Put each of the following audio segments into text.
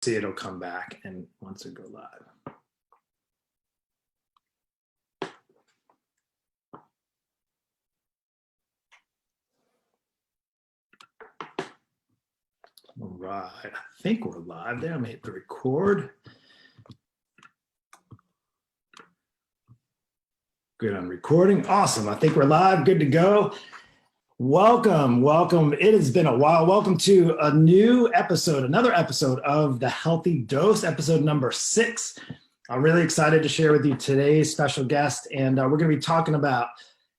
see it'll come back and once it go live. All right, I think we're live there. I'm gonna hit the record. Good on recording. Awesome. I think we're live. Good to go. Welcome. It has been a while. Welcome to a new episode, another episode of The Healthy Dose, episode number 6. I'm really excited to share with you today's special guest, and we're going to be talking about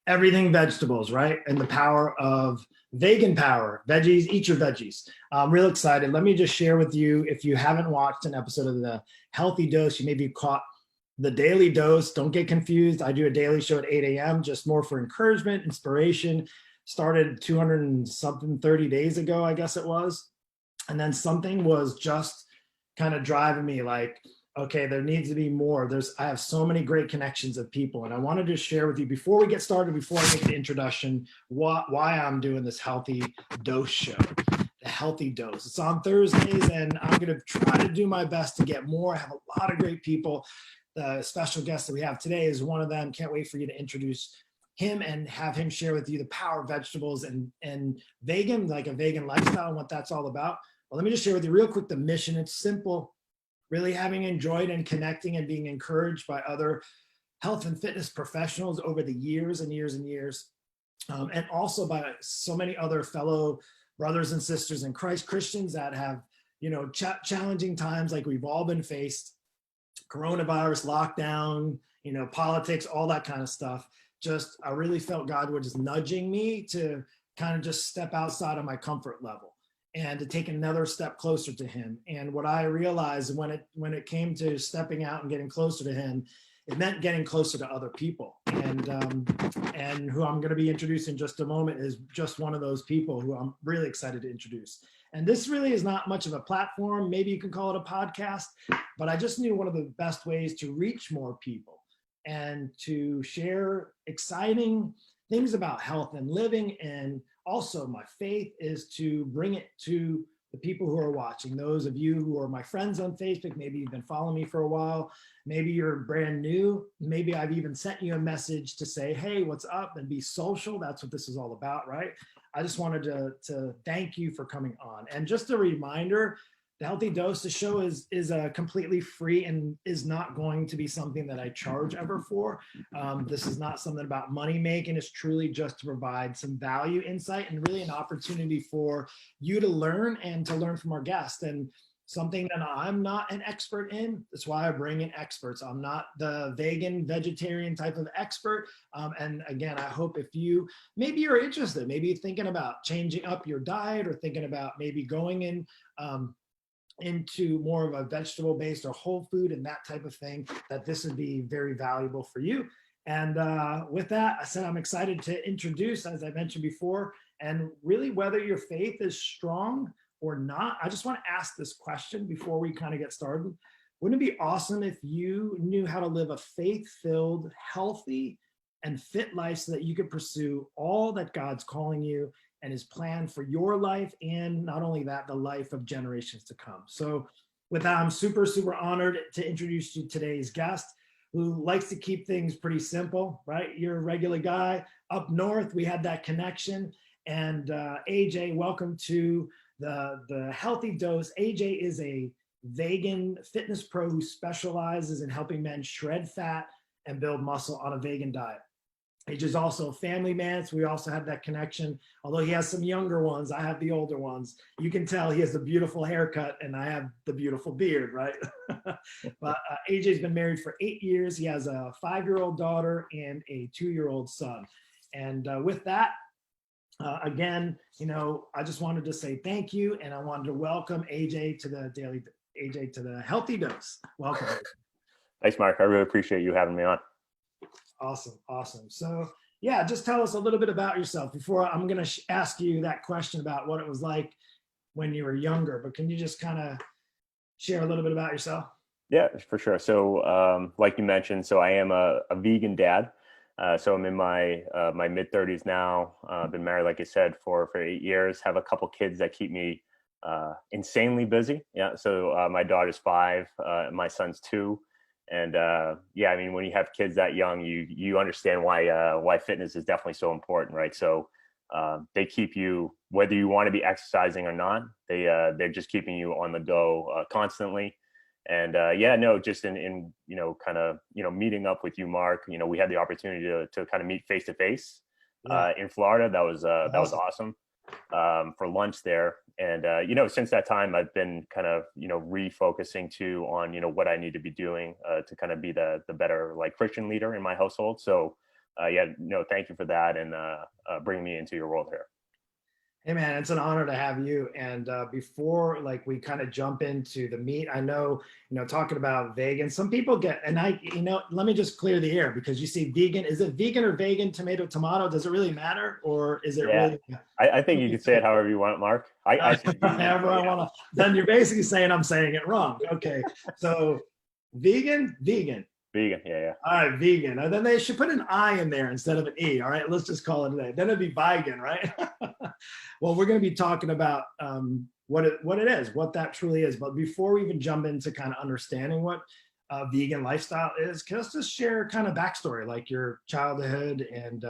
everything vegetables, right? And the power of vegan power. Veggies, eat your veggies. I'm real excited. Let me just share with you, if you haven't watched an episode of The Healthy Dose, you maybe caught the daily dose. Don't get confused. I do a daily show at 8 a.m., just more for encouragement, inspiration. Started 230 days ago, I guess it was. And then something was just kind of driving me like, okay, there needs to be more. I have so many great connections of people. And I wanted to share with you before we get started, before I make the introduction, why I'm doing this Healthy Dose show, The Healthy Dose. It's on Thursdays, and I'm going to try to do my best to get more. I have a lot of great people. The special guest that we have today is one of them. Can't wait for you to introduce him and have him share with you the power of vegetables and vegan, like a vegan lifestyle and what that's all about. Well, let me just share with you real quick the mission. It's simple, really having enjoyed and connecting and being encouraged by other health and fitness professionals over the years and years and years. And also by so many other fellow brothers and sisters in Christ, Christians that have, challenging times like we've all been faced, coronavirus, lockdown, politics, all that kind of stuff. I really felt God was just nudging me to kind of just step outside of my comfort level and to take another step closer to him. And what I realized when it came to stepping out and getting closer to him, it meant getting closer to other people. And who I'm going to be introducing in just a moment is just one of those people who I'm really excited to introduce. And this really is not much of a platform. Maybe you can call it a podcast, but I just knew one of the best ways to reach more people and to share exciting things about health and living, and also my faith, is to bring it to the people who are watching. Those of you who are my friends on Facebook, maybe you've been following me for a while, maybe you're brand new, maybe I've even sent you a message to say, hey, what's up, and be social. That's what this is all about, right? I just wanted to thank you for coming on. And just a reminder, the Healthy Dose, the show is completely free and is not going to be something that I charge ever for. This is not something about money making. It's truly just to provide some value, insight, and really an opportunity for you to learn and to learn from our guests. And something that I'm not an expert in. That's why I bring in experts. I'm not the vegetarian type of expert. And again, I hope maybe you're interested, maybe you're thinking about changing up your diet, or thinking about maybe going into more of a vegetable-based or whole food and that type of thing, that this would be very valuable for you. And with that, I said I'm excited to introduce, as I mentioned before, and really whether your faith is strong or not, I just want to ask this question before we kind of get started. Wouldn't it be awesome if you knew how to live a faith-filled, healthy, and fit life so that you could pursue all that God's calling you and his plan for your life, and not only that, the life of generations to come? So with that, I'm super, super honored to introduce you to today's guest, who likes to keep things pretty simple, right? You're a regular guy. Up north, we had that connection. And AJ, welcome to the Healthy Dose. AJ is a vegan fitness pro who specializes in helping men shred fat and build muscle on a vegan diet. AJ is also a family man, so we also have that connection. Although he has some younger ones, I have the older ones. You can tell he has a beautiful haircut and I have the beautiful beard, right? But AJ's been married for 8 years. He has a 5-year-old daughter and a 2-year-old son. And with that, again, I just wanted to say thank you, and I wanted to welcome AJ to the Healthy Dose. Welcome. Thanks, Mark. I really appreciate you having me on. Awesome. So yeah, just tell us a little bit about yourself before I'm going to ask you that question about what it was like when you were younger. But can you just kind of share a little bit about yourself? Yeah, for sure. So like you mentioned, so I am a vegan dad. So I'm in my mid 30s now. Been married, like I said, for 8 years. Have a couple kids that keep me insanely busy. Yeah. So my daughter's 5, my son's 2. And yeah, I mean, when you have kids that young, you understand why fitness is definitely so important, right? So they keep you, whether you want to be exercising or not, they're just keeping you on the go constantly. And yeah, no, just in kind of meeting up with you, Mark. We had the opportunity to kind of meet face to face in Florida. That was awesome for lunch there. And since that time, I've been kind of refocusing too on what I need to be doing to kind of be the better like Christian leader in my household. So yeah, no, thank you for that, and bringing me into your world here. Hey man, it's an honor to have you. And before like we kind of jump into the meat, I know, talking about vegan, some people get, and let me just clear the air because you see vegan, is it vegan or vegan, tomato, tomato? Does it really matter? Or is it really? I think you can say it however you want, Mark. I say vegan, however I want to. Then you're basically saying I'm saying it wrong. Okay. So vegan. Vegan, yeah. All right, vegan. And then they should put an I in there instead of an E. All right, let's just call it a day. Then it'd be vegan, right? Well, we're going to be talking about what it is, what that truly is. But before we even jump into kind of understanding what vegan lifestyle is, can us just share kind of backstory, like your childhood and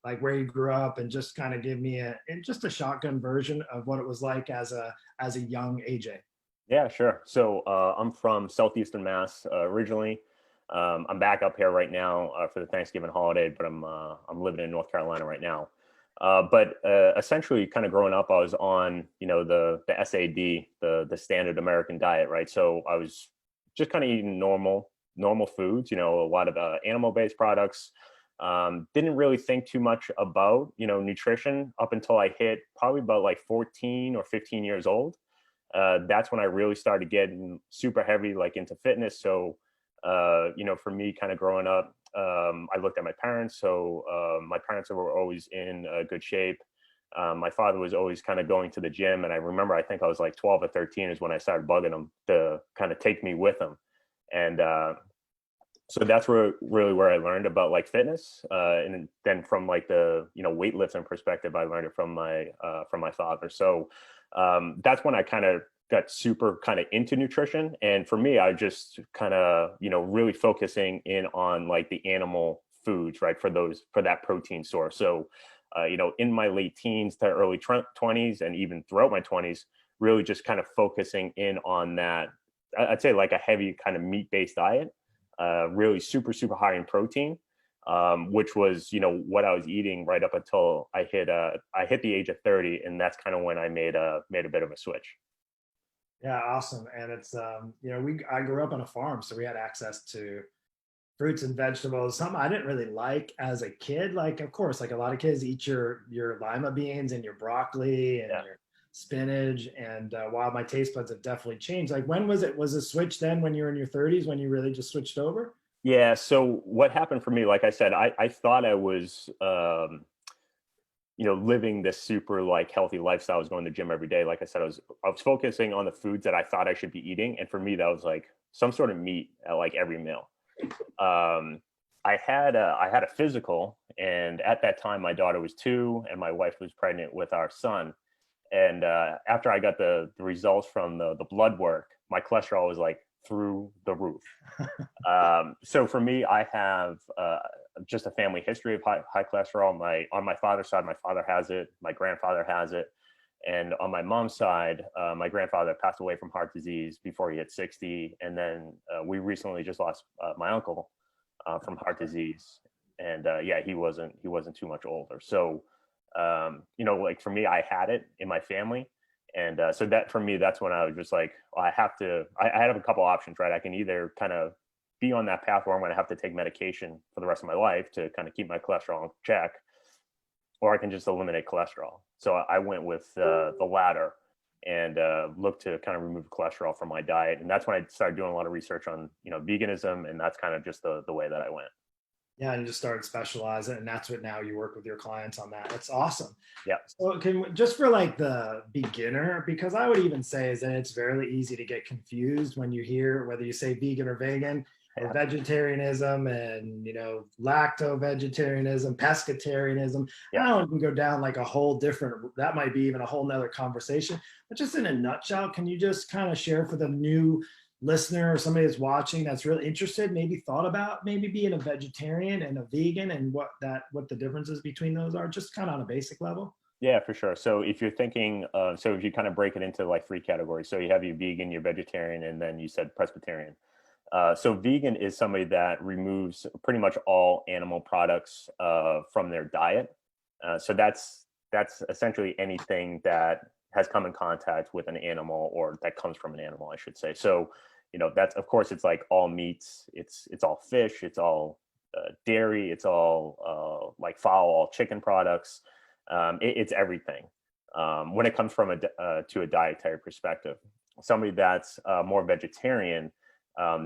like where you grew up, and just kind of give me just a shotgun version of what it was like as a young AJ. Yeah, sure. So I'm from Southeastern Mass originally. I'm back up here right now for the Thanksgiving holiday, but I'm living in North Carolina right now. But essentially, kind of growing up, I was on the SAD, the standard American diet, right? So I was just kind of eating normal foods, a lot of animal-based products. Didn't really think too much about nutrition up until I hit probably about like 14 or 15 years old. That's when I really started getting super heavy like into fitness. So for me, kind of growing up, I looked at my parents. So my parents were always in good shape. My father was always kind of going to the gym. And I remember, I think I was like 12 or 13 is when I started bugging him to kind of take me with him. And so that's really where I learned about like fitness. And then from like the, weightlifting perspective, I learned it from my father. So that's when I kind of got super kind of into nutrition. And for me, I just kind of, really focusing in on like the animal foods, right? For that protein source. So, in my late teens to early 20s and even throughout my 20s, really just kind of focusing in on that. I'd say like a heavy kind of meat-based diet, really super, super high in protein, which was, what I was eating right up until I hit the age of 30. And that's kind of when I made a bit of a switch. Yeah, awesome. And it's I grew up on a farm, so we had access to fruits and vegetables. Something I didn't really like as a kid. Like, of course, like a lot of kids eat your lima beans and your broccoli and your spinach. And while my taste buds have definitely changed, like when was it? Was a switch then when you were in your 30s when you really just switched over? Yeah. So what happened for me, like I said, I thought I was living this super like healthy lifestyle. I was going to the gym every day. Like I said, I was focusing on the foods that I thought I should be eating. And for me, that was like some sort of meat at like every meal. I had a physical, and at that time my daughter was 2 and my wife was pregnant with our son. And after I got the results from the blood work, my cholesterol was like through the roof. So for me, I have just a family history of high cholesterol. On my father's side, my father has it, my grandfather has it. And on my mom's side, my grandfather passed away from heart disease before he hit 60. And then we recently just lost my uncle from heart disease. And yeah, he wasn't too much older. So, like for me, I had it in my family. And so that for me, that's when I was just like, well, I have a couple options, right? I can either kind of be on that path where I'm going to have to take medication for the rest of my life to kind of keep my cholesterol in check, or I can just eliminate cholesterol. So I went with the latter and looked to kind of remove cholesterol from my diet. And that's when I started doing a lot of research on, veganism. And that's kind of just the way that I went. Yeah, and you just started specializing, and that's what now you work with your clients on that. That's awesome. Yeah. So just for like the beginner, because I would even say is that it's very easy to get confused when you hear whether you say vegan or vegan. or vegetarianism and, lacto-vegetarianism, pescatarianism. Yeah. I don't even go down like a whole different, that might be even a whole nother conversation, but just in a nutshell, can you just kind of share for the new listener or somebody that's watching that's really interested, maybe thought about maybe being a vegetarian and a vegan and what the differences between those are, just kind of on a basic level? Yeah, for sure. So if you're thinking, so if you kind of break it into like three categories, so you have your vegan, your vegetarian, and then you said Presbyterian. So vegan is somebody that removes pretty much all animal products from their diet. So that's essentially anything that has come in contact with an animal or that comes from an animal, I should say. So, that's, of course, it's like all meats, it's all fish, it's all dairy, it's all like fowl, all chicken products. It's everything. When it comes from to a dietary perspective, somebody that's more vegetarian,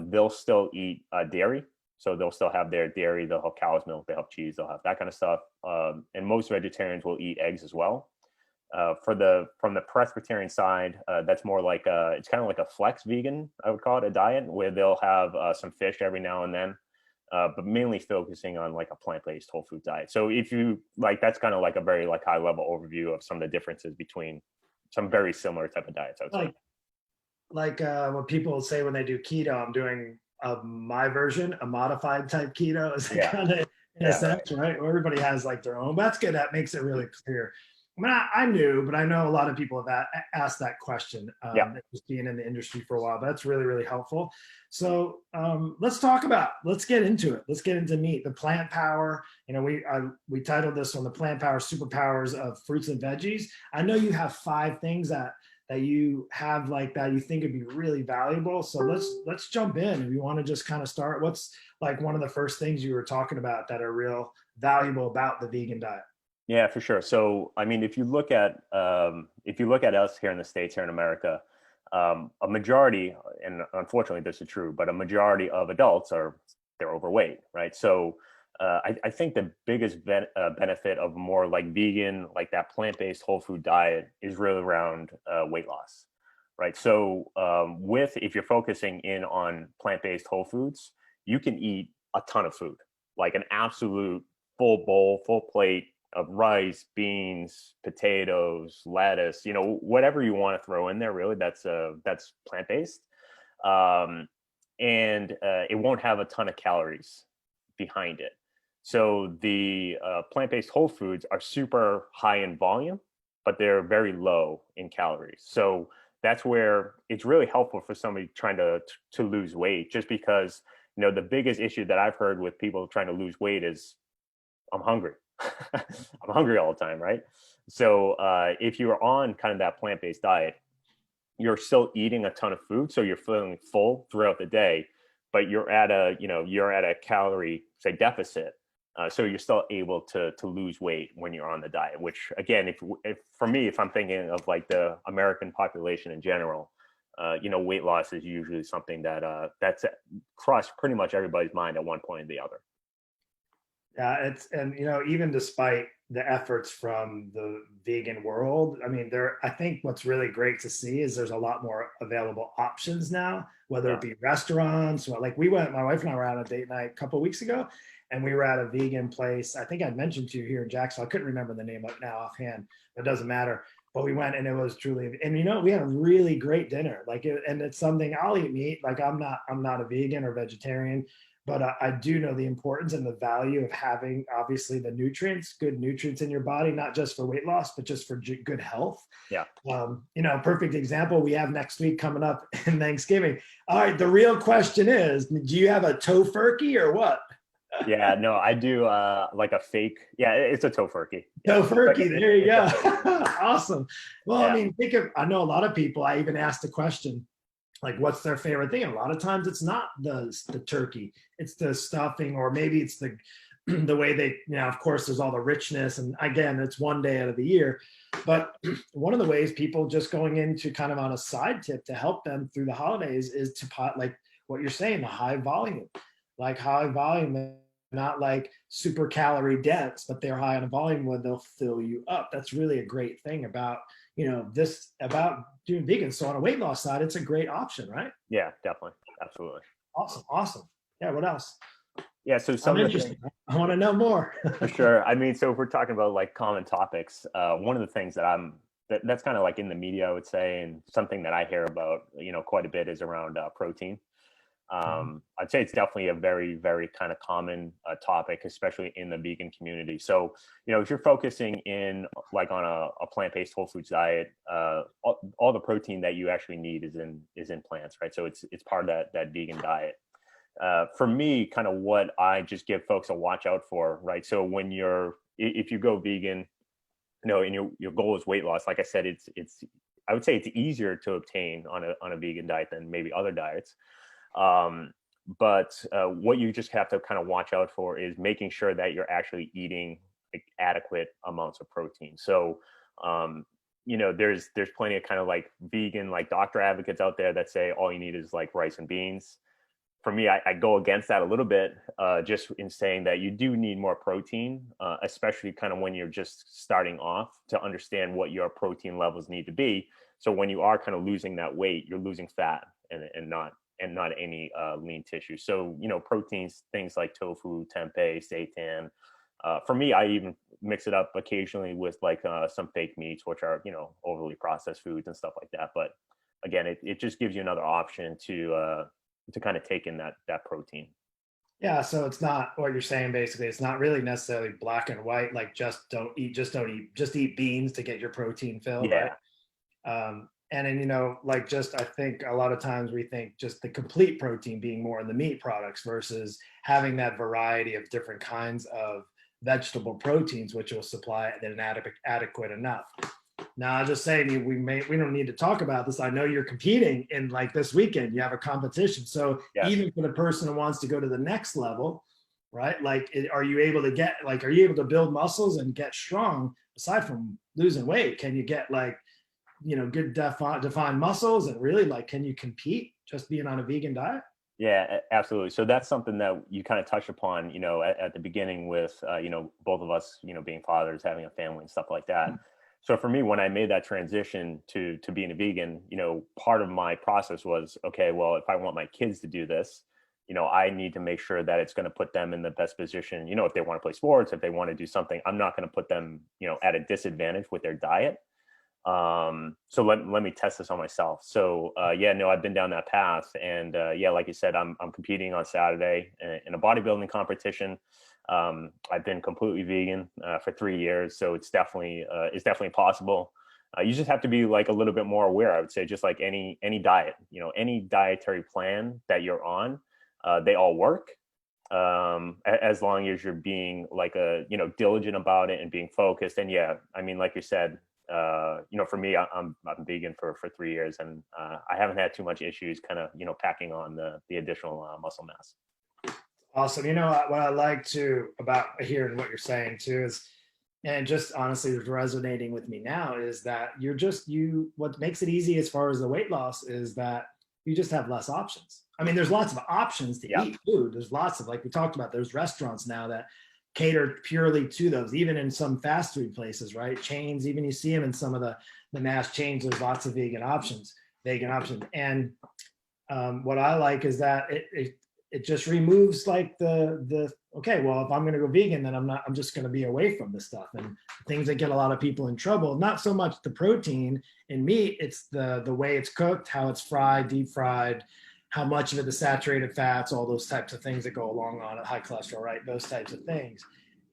they'll still eat dairy. So they'll still have their dairy, they'll have cow's milk, they'll have cheese, they'll have that kind of stuff. And most vegetarians will eat eggs as well. From the Presbyterian side, that's more like it's kind of like a flex vegan, I would call it, a diet where they'll have some fish every now and then, but mainly focusing on like a plant-based whole food diet. So if you like, that's kind of like a very like high level overview of some of the differences between some very similar type of diets, I would say. Like what people say when they do keto, I'm doing my version, a modified type keto, is kind of in a sense, right? Everybody has like their own. But that's good. That makes it really clear. I mean, I knew, but I know a lot of people have asked that question. Just being in the industry for a while, that's really, really helpful. So let's get into it. Let's get into meat, the plant power. We titled this one, the plant power superpowers of fruits and veggies. I know you have 5 things that you have like that you think would be really valuable. So let's jump in. If you want to just kind of start, what's like one of the first things you were talking about that are real valuable about the vegan diet? Yeah, for sure. So, I mean, if you look at us here in the States, here in America, a majority, and unfortunately this is true, but a majority of adults they're overweight, right? So I think the biggest benefit of more like vegan, like that plant-based whole food diet is really around weight loss, right? So if you're focusing in on plant-based whole foods, you can eat a ton of food, like an absolute full bowl, full plate of rice, beans, potatoes, lettuce, whatever you want to throw in there, really, that's plant-based. And it won't have a ton of calories behind it. So the plant-based whole foods are super high in volume, but they're very low in calories. So that's where it's really helpful for somebody trying to lose weight, just because, the biggest issue that I've heard with people trying to lose weight is, I'm hungry. I'm hungry all the time, right? So if you're on kind of that plant-based diet, you're still eating a ton of food, so you're feeling full throughout the day, but you're at a calorie, say, deficit. So you're still able to lose weight when you're on the diet, which again, if I'm thinking of like the American population in general, weight loss is usually something that's crossed pretty much everybody's mind at one point or the other. Yeah, even despite the efforts from the vegan world, I mean, I think what's really great to see is there's a lot more available options now, whether it be restaurants or like my wife and I were out on a date night a couple of weeks ago, and we were at a vegan place. I think I'd mentioned to you here in Jacksonville. I couldn't remember the name now offhand, but it doesn't matter. But we went and it was truly, and we had a really great dinner. And it's something I'll eat meat. Like I'm not a vegan or vegetarian, but I do know the importance and the value of having obviously the good nutrients in your body, not just for weight loss, but just for good health. Yeah. Perfect example we have next week coming up in Thanksgiving. All right. The real question is, do you have a tofurkey or what? Yeah, no, I do like a fake. Yeah, it's a tofurkey. Tofurkey, there you go. Awesome. Well, I mean, I know a lot of people, I even asked the question, like, what's their favorite thing? And a lot of times it's not the turkey, it's the stuffing, or maybe it's the way they, of course, there's all the richness. And again, it's one day out of the year. But one of the ways people just going into kind of on a side tip to help them through the holidays is to like what you're saying, the high volume, not like super calorie dense, but they're high on a volume where they'll fill you up. That's really a great thing about, about doing vegan. So on a weight loss side, it's a great option, right? Yeah, definitely. Absolutely. Awesome. Yeah, what else? Yeah, so I'm some of the interested. things, I want to know more. for sure. I mean, so if we're talking about like common topics, one of the things that's kind of like in the media, I would say, and something that I hear about, quite a bit is around protein. I'd say it's definitely a very, very kind of common topic, especially in the vegan community. So, if you're focusing in like on a plant-based whole foods diet, all the protein that you actually need is in plants, right? So it's part of that vegan diet. For me, kind of what I just give folks a watch out for, right? So if you go vegan, and your goal is weight loss, like I said, I would say it's easier to obtain on a vegan diet than maybe other diets. But what you just have to kind of watch out for is making sure that you're actually eating like adequate amounts of protein. So, there's plenty of kind of like vegan, like doctor advocates out there that say all you need is like rice and beans. For me, I go against that a little bit, just in saying that you do need more protein, especially kind of when you're just starting off, to understand what your protein levels need to be. So when you are kind of losing that weight, you're losing fat and not any lean tissue. So, proteins, things like tofu, tempeh, seitan. For me, I even mix it up occasionally with like some fake meats, which are, overly processed foods and stuff like that. But again, it just gives you another option to kind of take in that protein. Yeah, so it's not what you're saying basically. It's not really necessarily black and white, like don't eat, just eat beans to get your protein filled, right? Yeah. And then, like just I think a lot of times we think just the complete protein being more in the meat products versus having that variety of different kinds of vegetable proteins, which will supply an adequate enough. Now, I'm just saying we don't need to talk about this. I know you're competing in like this weekend. You have a competition, so Yes. even for the person who wants to go to the next level, right? Like, are you able to build muscles and get strong aside from losing weight? Can you get like good defined muscles and really like can you compete just being on a vegan diet? Yeah, absolutely. So that's something that you kind of touched upon, at the beginning with, both of us, being fathers, having a family and stuff like that. So for me, when I made that transition to being a vegan, part of my process was, okay, well, if I want my kids to do this, I need to make sure that it's going to put them in the best position. If they want to play sports, if they want to do something, I'm not going to put them, at a disadvantage with their diet. So let me test this on myself. So yeah, no, I've been down that path, and yeah, like you said, I'm competing on Saturday in a bodybuilding competition. I've been completely vegan for 3 years, so it's definitely possible. You just have to be like a little bit more aware, I would say, just like any diet, any dietary plan that you're on, they all work, as long as you're being like diligent about it and being focused. And yeah, I mean, like you said, for me, I'm vegan for 3 years, and I haven't had too much issues kind of packing on the additional muscle mass. Awesome. What I like too about hearing what you're saying too is, and just honestly resonating with me now is that what makes it easy as far as the weight loss is that you just have less options. I mean, there's lots of options to Yeah. eat food. There's lots of, like we talked about, there's restaurants now that cater purely to those, even in some fast food places, right? Chains, even you see them in some of the mass chains, there's lots of vegan options. And what I like is that it just removes like the okay, well, if I'm going to go vegan, then I'm just going to be away from this stuff. And things that get a lot of people in trouble, not so much the protein in meat, it's the way it's cooked, how it's fried, deep fried, how much of it, the saturated fats, all those types of things that go along on it, high cholesterol, right? Those types of things.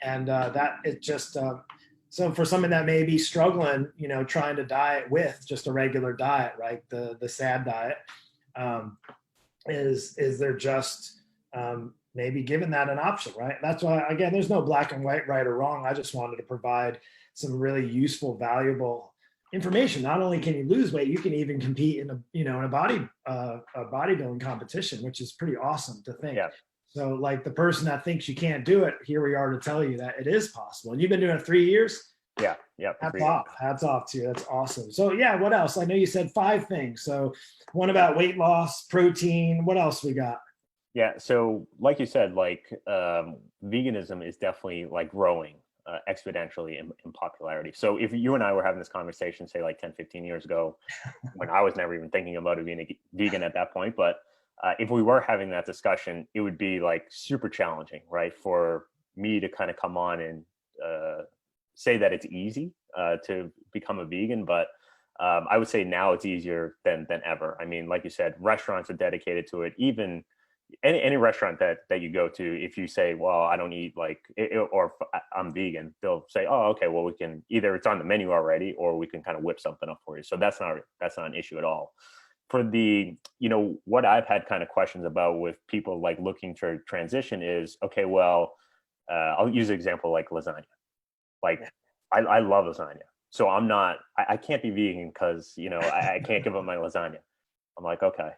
And that it just so for someone that may be struggling, trying to diet with just a regular diet, right? The SAD diet, is there just maybe given that an option, right? That's why, again, there's no black and white, right or wrong. I just wanted to provide some really useful, valuable information. Not only can you lose weight, you can even compete in a bodybuilding competition, which is pretty awesome to think. Yeah. So like the person that thinks you can't do it, here we are to tell you that it is possible. And you've been doing it 3 years. Yeah. Hats off to you. That's awesome. So yeah, what else? I know you said 5 things. So one about weight loss, protein. What else we got? Yeah. So like you said, like veganism is definitely like growing exponentially in popularity. So if you and I were having this conversation, say like 10, 15 years ago, when I was never even thinking about it being a vegan at that point, but if we were having that discussion, it would be like super challenging, right? For me to kind of come on and say that it's easy to become a vegan, but I would say now it's easier than ever. I mean, like you said, restaurants are dedicated to it. Even any restaurant that you go to, if you say, well, I don't eat or I'm vegan, they'll say, oh, okay, well, we can either it's on the menu already, or we can kind of whip something up for you. So that's not an issue at all. For the, what I've had kind of questions about with people like looking to transition is, okay, well, I'll use an example like lasagna. Like I love lasagna. So I can't be vegan because, I can't give up my lasagna. I'm like, okay,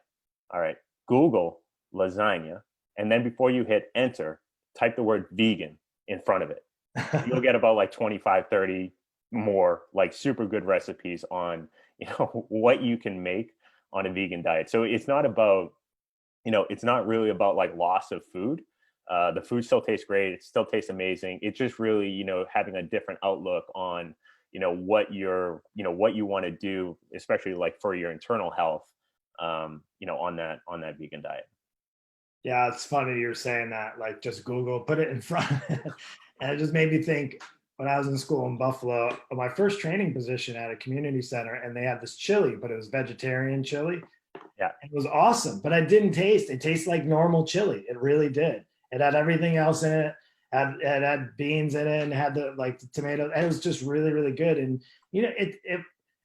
all right, Google lasagna. And then before you hit enter, type the word vegan in front of it. You'll get about like 25, 30 more like super good recipes on, what you can make on a vegan diet. So it's not about, it's not really about like loss of food. The food still tastes great. It still tastes amazing. It's just really, having a different outlook on, what what you want to do, especially like for your internal health, on that vegan diet. Yeah, it's funny you're saying that, like just Google, put it in front. And it just made me think when I was in school in Buffalo, my first training position at a community center, and they had this chili, but it was vegetarian chili. Yeah. It was awesome, but it tasted like normal chili. It really did. It had everything else in it. It had beans in it and had the tomato. And it was just really, really good. And,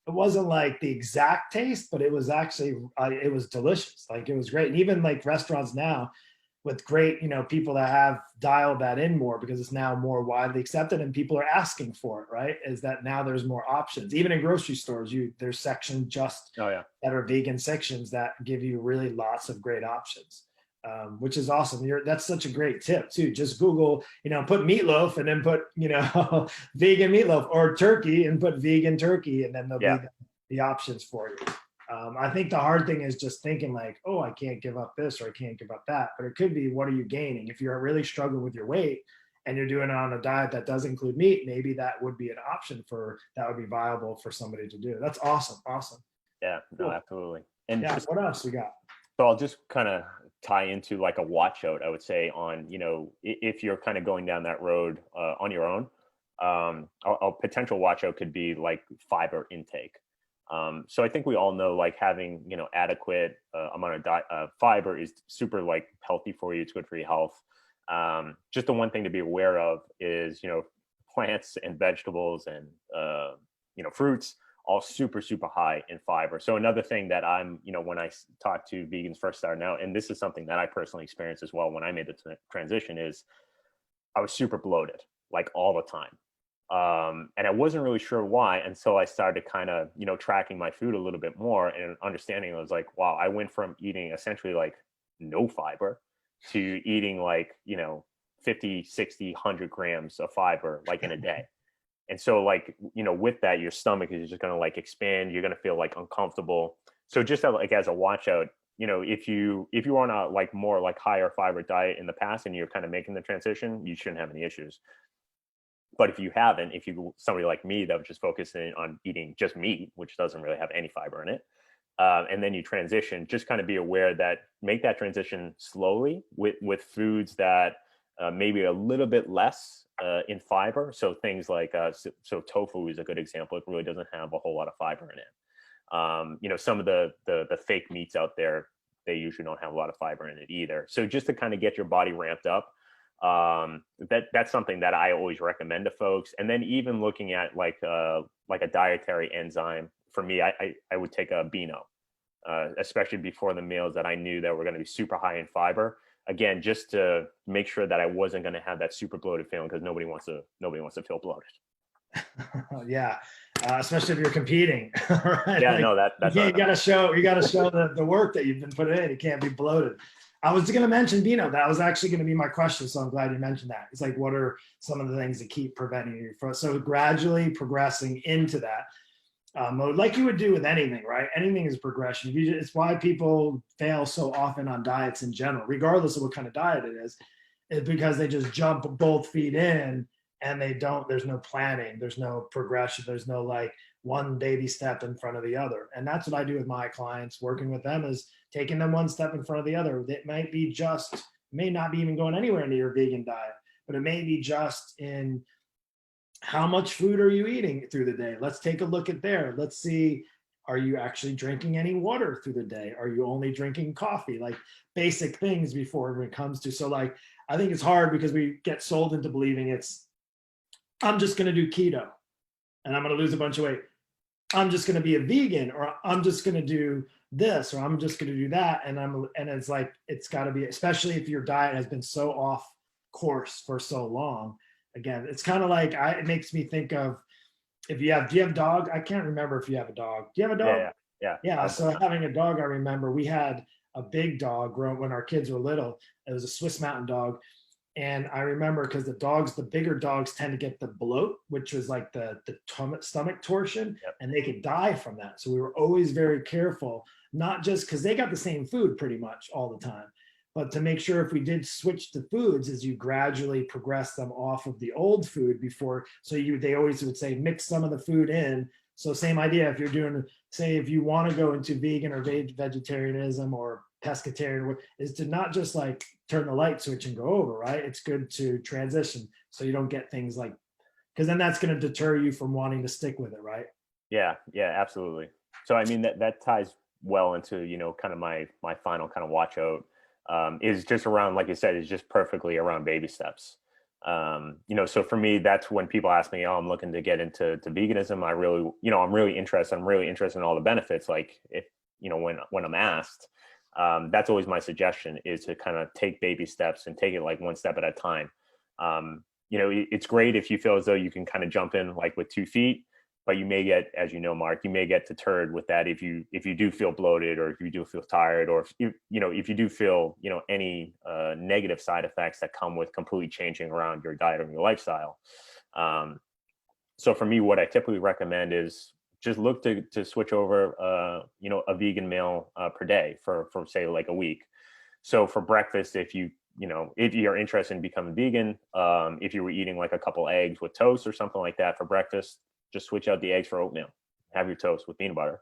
it wasn't like the exact taste, but it was actually, it was delicious. Like it was great. And even like restaurants now with great, people that have dialed that in more because it's now more widely accepted and people are asking for it, right? Is that now there's more options. Even in grocery stores, there's sections just that are vegan sections that give you really lots of great options. Which is awesome. That's such a great tip too. Just Google, put meatloaf and then put, vegan meatloaf, or turkey and put vegan turkey, and then there'll be the options for you. I think the hard thing is just thinking like, oh, I can't give up this or I can't give up that. But it could be, what are you gaining? If you're really struggling with your weight and you're doing it on a diet that does include meat, maybe that would be an option that would be viable for somebody to do. That's awesome. Awesome. Yeah, no, absolutely. And what else we got? So I'll just kind of tie into like a watch out, I would say, on, if you're kind of going down that road on your own, a potential watch out could be like fiber intake. So I think we all know like having, adequate amount of fiber is super like healthy for you. It's good for your health. Just the one thing to be aware of is, plants and vegetables and, fruits, all super, super high in fiber. So another thing that I'm, when I talk to vegans first starting out, and this is something that I personally experienced as well when I made the transition, is I was super bloated, like all the time. And I wasn't really sure why until I started kind of, tracking my food a little bit more and understanding. I was like, wow, I went from eating essentially like no fiber to eating like, 50, 60, 100 grams of fiber like in a day. And so like, with that, your stomach is just going to like expand. You're going to feel like uncomfortable. So just as a watch out, if you are on a like more like higher fiber diet in the past and you're kind of making the transition, you shouldn't have any issues. But if you haven't, if you somebody like me that was just focusing on eating just meat, which doesn't really have any fiber in it, and then you transition, just kind of be aware that make that transition slowly with foods that maybe a little bit less in fiber. So things like, so tofu is a good example. It really doesn't have a whole lot of fiber in it. Some of the fake meats out there, they usually don't have a lot of fiber in it either. So just to kind of get your body ramped up, that's something that I always recommend to folks. And then even looking at like a dietary enzyme, for me, I would take a Beano, especially before the meals that I knew that were going to be super high in fiber. Again, just to make sure that I wasn't going to have that super bloated feeling, because nobody wants to feel bloated. Yeah, especially if you're competing. Right? Yeah, no, that's you got to show the work that you've been putting in. You can't be bloated. I was going to mention Beano. That was actually going to be my question, so I'm glad you mentioned that. It's like, what are some of the things that keep preventing you from? So gradually progressing into that. Like you would do with anything, right? Anything is progression. It's why people fail so often on diets in general, regardless of what kind of diet it is because they just jump both feet in and there's no planning, there's no progression, there's no like one baby step in front of the other. And that's what I do with my clients, working with them, is taking them one step in front of the other. It might be just, may not be even going anywhere into your vegan diet, but it may be just in how much food are you eating through the day? Let's take a look at there. Let's see, are you actually drinking any water through the day? Are you only drinking coffee? Like basic things before when it comes to, so like, I think it's hard because we get sold into believing it's, I'm just going to do keto and I'm going to lose a bunch of weight. I'm just going to be a vegan, or I'm just going to do this, or I'm just going to do that. And it's like, it's got to be, especially if your diet has been so off course for so long. Again, it's kind of like, it makes me think of, do you have dog? I can't remember if you have a dog. Do you have a dog? Yeah. So having a dog, I remember we had a big dog when our kids were little. It was a Swiss Mountain Dog. And I remember because the bigger dogs tend to get the bloat, which was like the stomach torsion, and they could die from that. So we were always very careful, not just because they got the same food pretty much all the time, but to make sure if we did switch to foods, as you gradually progress them off of the old food before. So they always would say, mix some of the food in. So same idea, if you're doing, say, if you want to go into vegan or vegetarianism or pescatarian, is to not just like turn the light switch and go over, right? It's good to transition so you don't get things like, because then that's going to deter you from wanting to stick with it, right? Yeah, absolutely. So I mean that ties well into, you know, kind of my final kind of watch out is just around, like you said, is just perfectly around baby steps. You know, so for me, that's when people ask me, oh, I'm looking to get into veganism. I'm really interested in all the benefits. Like if, you know, when I'm asked, that's always my suggestion, is to kind of take baby steps and take it like one step at a time. You know, it's great if you feel as though you can kind of jump in like with 2 feet, but you may get, as you know, Mark, you may get deterred with that if you do feel bloated, or if you do feel tired, or if you do feel, you know, any negative side effects that come with completely changing around your diet or your lifestyle. So for me, what I typically recommend is just look to switch over, you know, a vegan meal per day for say like a week. So for breakfast, if you're interested in becoming vegan, if you were eating like a couple eggs with toast or something like that for breakfast, just switch out the eggs for oatmeal, have your toast with peanut butter.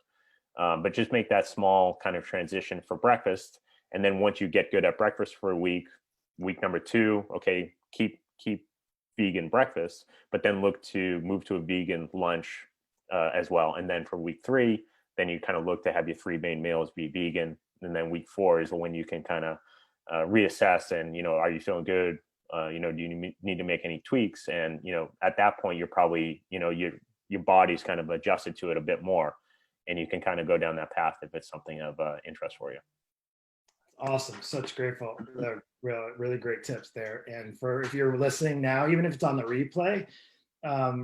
But just make that small kind of transition for breakfast. And then once you get good at breakfast for a week number 2, okay, keep vegan breakfast, but then look to move to a vegan lunch as well. And then for week 3, then you kind of look to have your 3 main meals be vegan. And then week 4 is when you can kind of reassess and, you know, are you feeling good? You know, do you need to make any tweaks? And, you know, at that point, you're probably, you know, your body's kind of adjusted to it a bit more, and you can kind of go down that path if it's something of interest for you. Awesome. Such grateful, really great tips there. And if you're listening now, even if it's on the replay,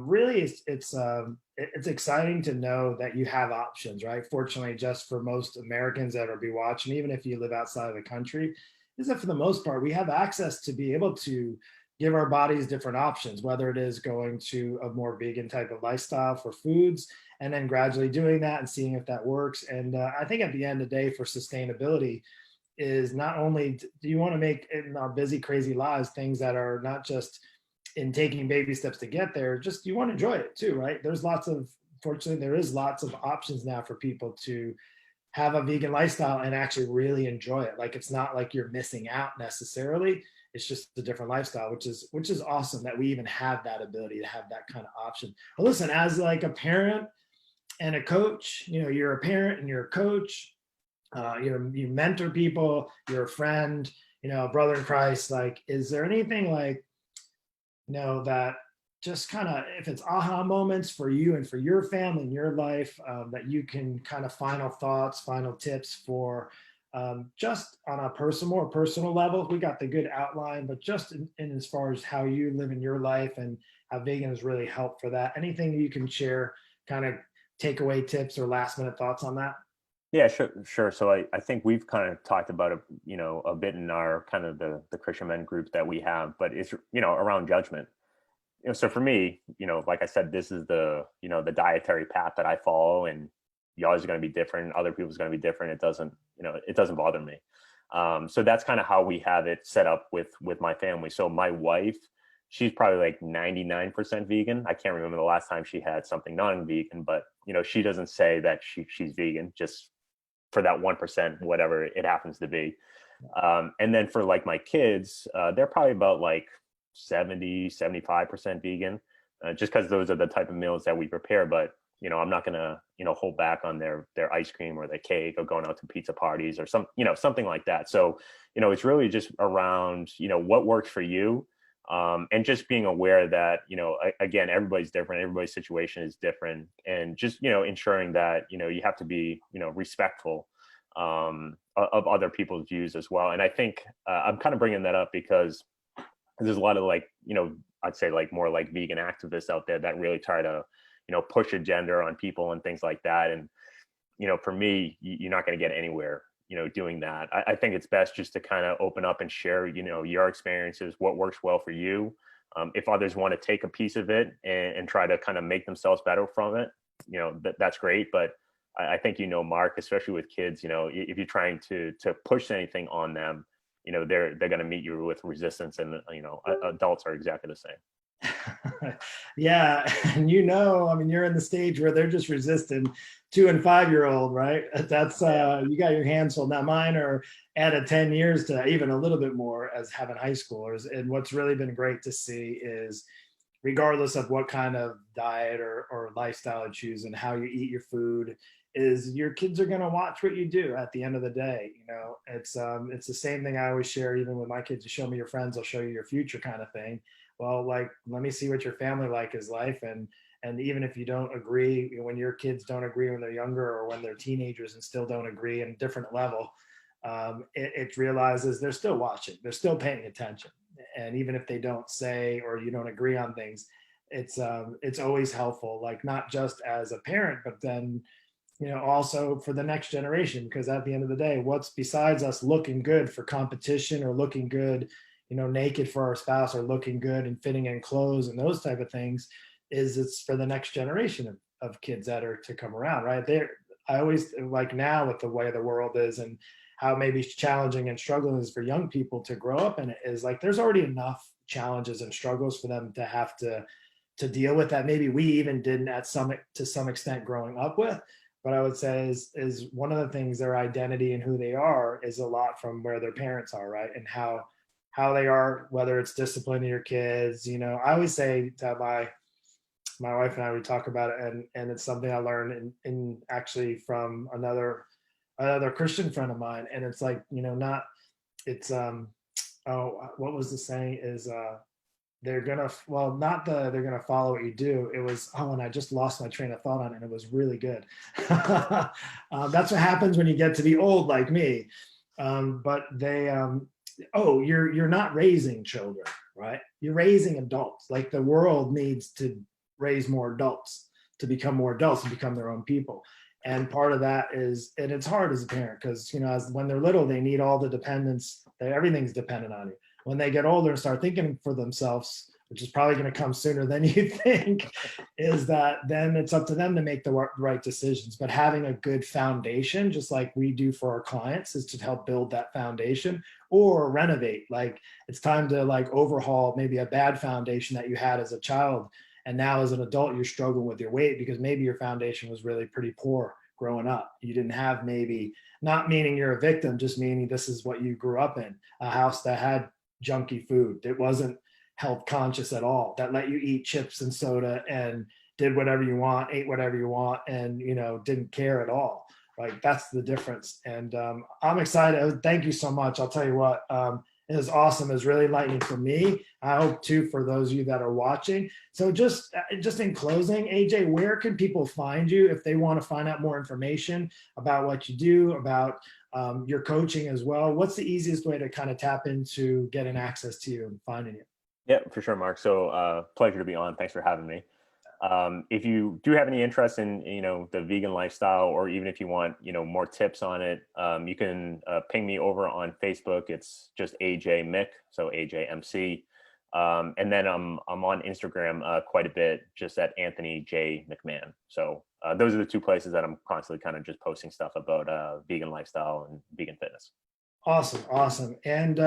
really it's exciting to know that you have options, right? Fortunately, just for most Americans that will be watching, even if you live outside of the country, is that for the most part, we have access to be able to give our bodies different options, whether it is going to a more vegan type of lifestyle for foods, and then gradually doing that and seeing if that works. And I think at the end of the day, for sustainability, is not only do you want to make in our busy, crazy lives things that are not just in taking baby steps to get there, just you want to enjoy it too, right? Fortunately, there is lots of options now for people to have a vegan lifestyle and actually really enjoy it. Like, it's not like you're missing out necessarily. It's just a different lifestyle, which is awesome that we even have that ability to have that kind of option. But listen, as like a parent and a coach, you know, you're a parent and you're a coach, you mentor people, you're a friend, you know, a brother in Christ. Like, is there anything like, you know, that just kind of, if it's aha moments for you and for your family and your life, that you can kind of final thoughts, final tips for just on a more personal level? We got the good outline, but just in as far as how you live in your life and how vegan has really helped for that. Anything you can share, kind of takeaway tips or last minute thoughts on that? Yeah, sure. So I think we've kind of talked about it, you know, a bit in our kind of the Christian men group that we have, but it's, you know, around judgment. You know, so for me, you know, like I said, this is the dietary path that I follow, and yours is going to be different. Other people's going to be different. It doesn't bother me. So that's kind of how we have it set up with my family. So my wife, she's probably like 99% vegan. I can't remember the last time she had something non-vegan, but, you know, she doesn't say that she's vegan, just for that 1%, whatever it happens to be. And then for like my kids, they're probably about like 70-75% vegan, just because those are the type of meals that we prepare. But I'm not gonna hold back on their ice cream or their cake or going out to pizza parties or something like that. So it's really just around what works for you, and just being aware that again, everybody's different, everybody's situation is different, and just ensuring that you have to be respectful of other people's views as well. And I think I'm kind of bringing that up because there's a lot of like I'd say like more like vegan activists out there that really try to push agenda on people and things like that. And for me, you're not going to get anywhere doing that. I think it's best just to kind of open up and share your experiences, what works well for you. If others want to take a piece of it and try to kind of make themselves better from it, that's great. But I think Mark, especially with kids, if you're trying to push anything on them, they're going to meet you with resistance, and adults are exactly the same. Yeah, and I mean, you're in the stage where they're just resisting 2 and 5-year-old, right? That's you got your hands full. Now mine are at 10 years to even a little bit more as having high schoolers. And what's really been great to see is, regardless of what kind of diet or lifestyle you choose and how you eat your food, is your kids are going to watch what you do at the end of the day. It's the same thing I always share, even with my kids. You show me your friends, I'll show you your future, kind of thing. Well, like, let me see what your family like is life. And even if you don't agree, when your kids don't agree when they're younger or when they're teenagers and still don't agree in a different level, it realizes they're still watching, they're still paying attention. And even if they don't say, or you don't agree on things, it's always helpful, like not just as a parent, but then, also for the next generation, because at the end of the day, what's besides us looking good for competition or looking good, naked for our spouse, or looking good and fitting in clothes and those type of things, it's for the next generation of kids that are to come around, right? I always like, now with the way the world is and how maybe challenging and struggling is for young people to grow up in, it is like, there's already enough challenges and struggles for them to have to deal with that maybe we even didn't to some extent growing up with. But I would say is one of the things, their identity and who they are is a lot from where their parents are, right? And how they are, whether it's disciplining your kids. I always say that my wife and I, we talk about it, and it's something I learned in actually from another Christian friend of mine. And it's like, what was the saying is, they're gonna follow what you do. It was, and I just lost my train of thought on it, and it was really good. That's what happens when you get to be old like me. But they, you're not raising children, right? You're raising adults. Like, the world needs to raise more adults, to become more adults and become their own people. And part of that is, and it's hard as a parent, because when they're little, they need all the dependence. Everything's dependent on you. When they get older and start thinking for themselves, which is probably going to come sooner than you think, is that then it's up to them to make the right decisions. But having a good foundation, just like we do for our clients, is to help build that foundation or renovate. Like, it's time to like overhaul maybe a bad foundation that you had as a child. And now as an adult, you're struggling with your weight because maybe your foundation was really pretty poor growing up. You didn't have, maybe, not meaning you're a victim, just meaning this is what you grew up in, a house that had junky food, that wasn't health conscious at all, that let you eat chips and soda and did whatever you want, ate whatever you want, and didn't care at all. Like, that's the difference. And I'm excited. Thank you so much. I'll tell you what, it was awesome. It was really enlightening for me. I hope too for those of you that are watching. So just in closing, AJ, where can people find you if they want to find out more information about what you do, about your coaching as well? What's the easiest way to kind of tap into getting access to you and finding you? Yeah, for sure, Mark. So pleasure to be on. Thanks for having me. If you do have any interest in, the vegan lifestyle, or even if you want, more tips on it, you can ping me over on Facebook. It's just 𝐒𝐴𝐤𝐿, so AJMC. And then I'm on Instagram quite a bit, just at Anthony J. McMahon. So those are the two places that I'm constantly kind of just posting stuff about vegan lifestyle and vegan fitness. Awesome. And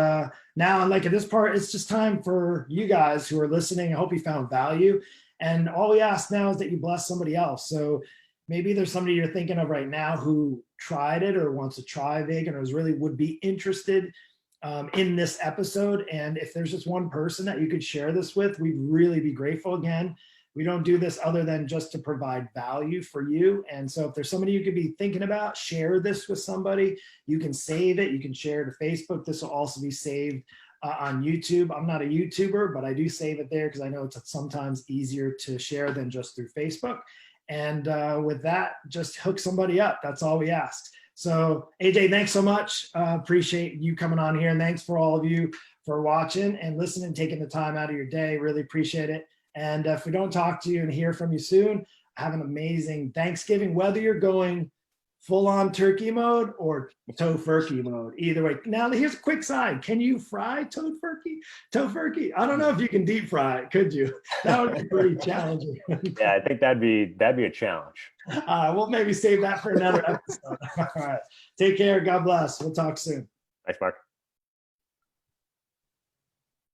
now, like, at this part, it's just time for you guys who are listening. I hope you found value. And all we ask now is that you bless somebody else. So maybe there's somebody you're thinking of right now who tried it or wants to try vegan or really would be interested in this episode. And if there's just one person that you could share this with, we'd really be grateful. Again, we don't do this other than just to provide value for you. And so if there's somebody you could be thinking about, share this with somebody. You can save it. You can share it to Facebook. This will also be saved on YouTube. I'm not a YouTuber, but I do save it there because I know it's sometimes easier to share than just through Facebook. And with that, just hook somebody up. That's all we ask. So AJ, thanks so much. Appreciate you coming on here. And thanks for all of you for watching and listening, taking the time out of your day. Really appreciate it. And if we don't talk to you and hear from you soon, have an amazing Thanksgiving, whether you're going full on turkey mode or tofurkey mode, either way. Now here's a quick side. Can you fry tofurkey? I don't know if you can deep fry it. Could you? That would be pretty challenging. Yeah, I think that'd be a challenge. We'll maybe save that for another episode. All right. Take care. God bless. We'll talk soon. Thanks, Mark.